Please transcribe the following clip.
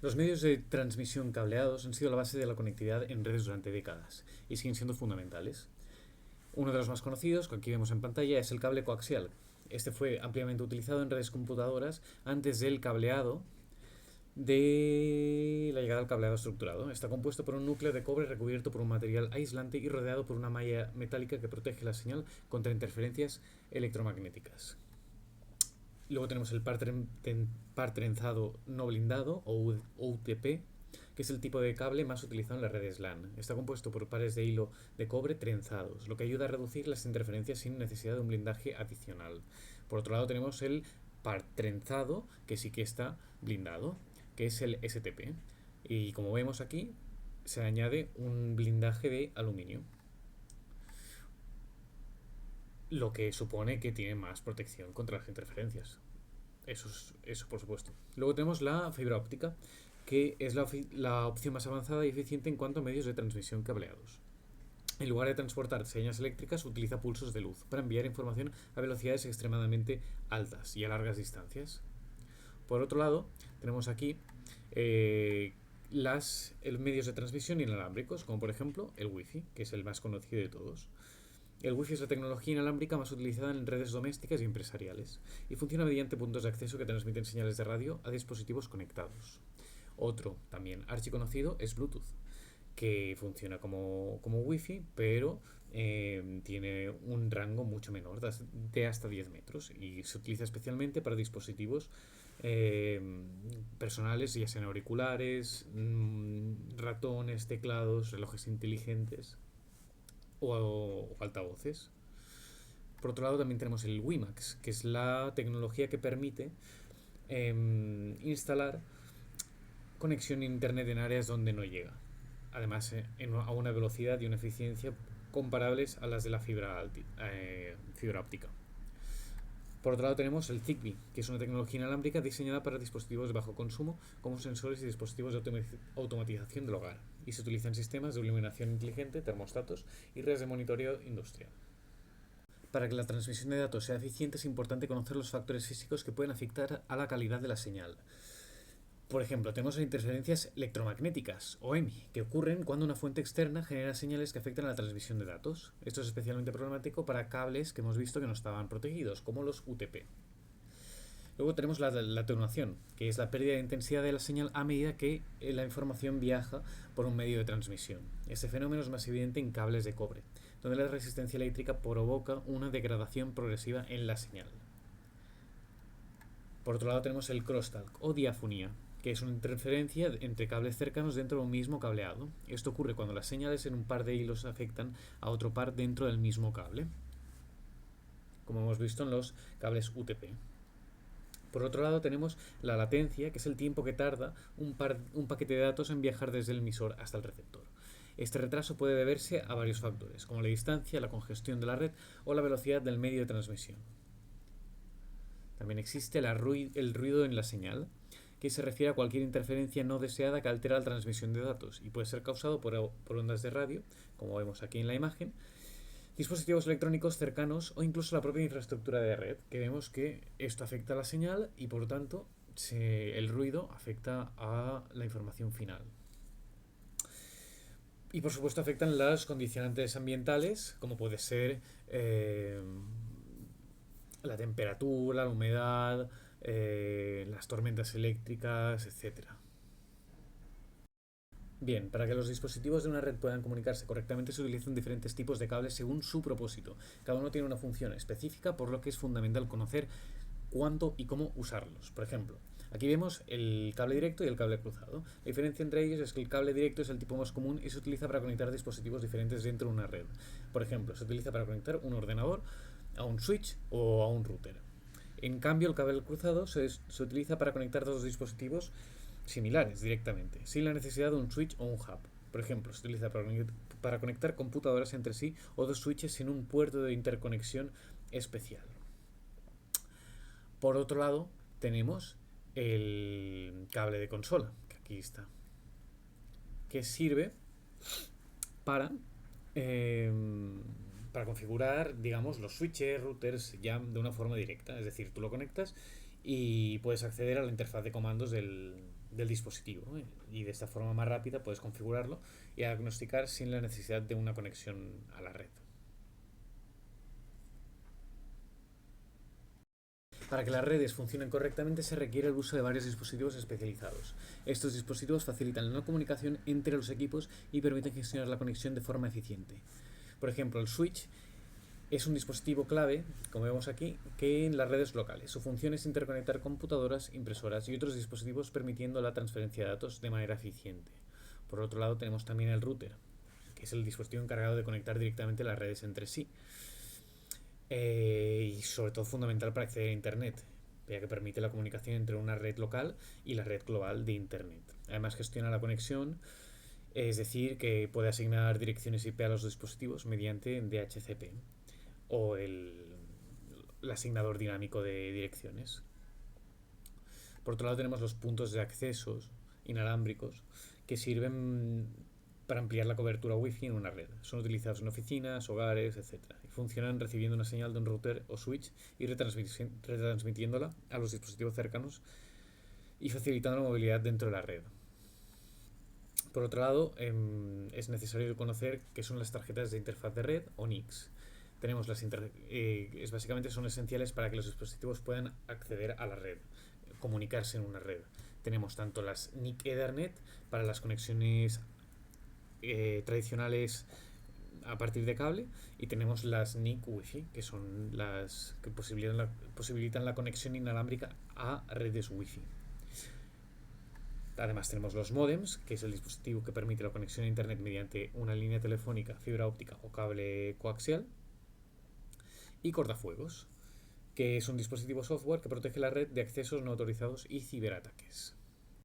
Los medios de transmisión cableados han sido la base de la conectividad en redes durante décadas y siguen siendo fundamentales. Uno de los más conocidos, que aquí vemos en pantalla, es el cable coaxial. Este fue ampliamente utilizado en redes computadoras antes del cableado de la llegada al cableado estructurado. Está compuesto por un núcleo de cobre recubierto por un material aislante y rodeado por una malla metálica que protege la señal contra interferencias electromagnéticas. Luego tenemos el par trenzado no blindado o UTP, que es el tipo de cable más utilizado en las redes LAN. Está compuesto por pares de hilo de cobre trenzados, lo que ayuda a reducir las interferencias sin necesidad de un blindaje adicional. Por otro lado tenemos el par trenzado, que sí que está blindado, que es el STP. Y como vemos aquí, se añade un blindaje de aluminio, lo que supone que tiene más protección contra las interferencias. Eso por supuesto. Luego tenemos la fibra óptica, que es la opción más avanzada y eficiente en cuanto a medios de transmisión cableados. En lugar de transportar señas eléctricas, utiliza pulsos de luz para enviar información a velocidades extremadamente altas y a largas distancias. Por otro lado, tenemos aquí medios de transmisión inalámbricos, como por ejemplo el Wi-Fi, que es el más conocido de todos. El Wi-Fi es la tecnología inalámbrica más utilizada en redes domésticas y empresariales y funciona mediante puntos de acceso que transmiten señales de radio a dispositivos conectados. Otro, también archiconocido, es Bluetooth, que funciona como Wi-Fi, pero tiene un rango mucho menor, de hasta 10 metros, y se utiliza especialmente para dispositivos eh, personales, ya sean auriculares, ratones, teclados, relojes inteligentes o altavoces. Por otro lado, también tenemos el WiMAX, que es la tecnología que permite instalar conexión a Internet en áreas donde no llega. Además, a una velocidad y una eficiencia comparables a las de la fibra óptica. Por otro lado tenemos el Zigbee, que es una tecnología inalámbrica diseñada para dispositivos de bajo consumo como sensores y dispositivos de automatización del hogar, y se utiliza en sistemas de iluminación inteligente, termostatos y redes de monitoreo industrial. Para que la transmisión de datos sea eficiente es importante conocer los factores físicos que pueden afectar a la calidad de la señal. Por ejemplo, tenemos las interferencias electromagnéticas, o EMI, que ocurren cuando una fuente externa genera señales que afectan a la transmisión de datos. Esto es especialmente problemático para cables que hemos visto que no estaban protegidos, como los UTP. Luego tenemos la atenuación, que es la pérdida de intensidad de la señal a medida que la información viaja por un medio de transmisión. Este fenómeno es más evidente en cables de cobre, donde la resistencia eléctrica provoca una degradación progresiva en la señal. Por otro lado tenemos el crosstalk o diafonía, que es una interferencia entre cables cercanos dentro de un mismo cableado. Esto ocurre cuando las señales en un par de hilos afectan a otro par dentro del mismo cable, como hemos visto en los cables UTP. Por otro lado tenemos la latencia, que es el tiempo que tarda un paquete de datos en viajar desde el emisor hasta el receptor. Este retraso puede deberse a varios factores, como la distancia, la congestión de la red o la velocidad del medio de transmisión. También existe el ruido en la señal, que se refiere a cualquier interferencia no deseada que altera la transmisión de datos y puede ser causado por ondas de radio, como vemos aquí en la imagen, dispositivos electrónicos cercanos o incluso la propia infraestructura de red, que vemos que esto afecta a la señal y por lo tanto el ruido afecta a la información final. Y por supuesto afectan las condicionantes ambientales, como puede ser la temperatura, la humedad, las tormentas eléctricas, etcétera. Bien, para que los dispositivos de una red puedan comunicarse correctamente se utilizan diferentes tipos de cables según su propósito. Cada uno tiene una función específica, por lo que es fundamental conocer cuándo y cómo usarlos. Por ejemplo, aquí vemos el cable directo y el cable cruzado. La diferencia entre ellos es que el cable directo es el tipo más común y se utiliza para conectar dispositivos diferentes dentro de una red. Por ejemplo, se utiliza para conectar un ordenador a un switch o a un router. En cambio, el cable cruzado se utiliza para conectar dos dispositivos similares directamente, sin la necesidad de un switch o un hub. Por ejemplo, se utiliza para conectar computadoras entre sí o dos switches sin un puerto de interconexión especial. Por otro lado, tenemos el cable de consola, que aquí está, que sirve para, eh, para configurar, digamos, los switches, routers ya de una forma directa. Es decir, tú lo conectas y puedes acceder a la interfaz de comandos del dispositivo, ¿eh? Y de esta forma más rápida puedes configurarlo y diagnosticar sin la necesidad de una conexión a la red. Para que las redes funcionen correctamente se requiere el uso de varios dispositivos especializados. Estos dispositivos facilitan la comunicación entre los equipos y permiten gestionar la conexión de forma eficiente. Por ejemplo, el switch es un dispositivo clave, como vemos aquí, que en las redes locales. Su función es interconectar computadoras, impresoras y otros dispositivos permitiendo la transferencia de datos de manera eficiente. Por otro lado tenemos también el router, que es el dispositivo encargado de conectar directamente las redes entre sí. Y sobre todo fundamental para acceder a Internet, ya que permite la comunicación entre una red local y la red global de Internet. Además gestiona la conexión, es decir, que puede asignar direcciones IP a los dispositivos mediante DHCP o el asignador dinámico de direcciones. Por otro lado tenemos los puntos de accesos inalámbricos que sirven para ampliar la cobertura Wi-Fi en una red. Son utilizados en oficinas, hogares, etc. Y funcionan recibiendo una señal de un router o switch y retransmitiéndola a los dispositivos cercanos y facilitando la movilidad dentro de la red. Por otro lado, es necesario conocer qué son las tarjetas de interfaz de red o NICs. Tenemos básicamente son esenciales para que los dispositivos puedan acceder a la red, comunicarse en una red. Tenemos tanto las NIC Ethernet para las conexiones tradicionales a partir de cable y tenemos las NIC Wi-Fi, que son las que posibilitan la conexión inalámbrica a redes Wi-Fi. Además tenemos los modems, que es el dispositivo que permite la conexión a Internet mediante una línea telefónica, fibra óptica o cable coaxial. Y cortafuegos, que es un dispositivo software que protege la red de accesos no autorizados y ciberataques.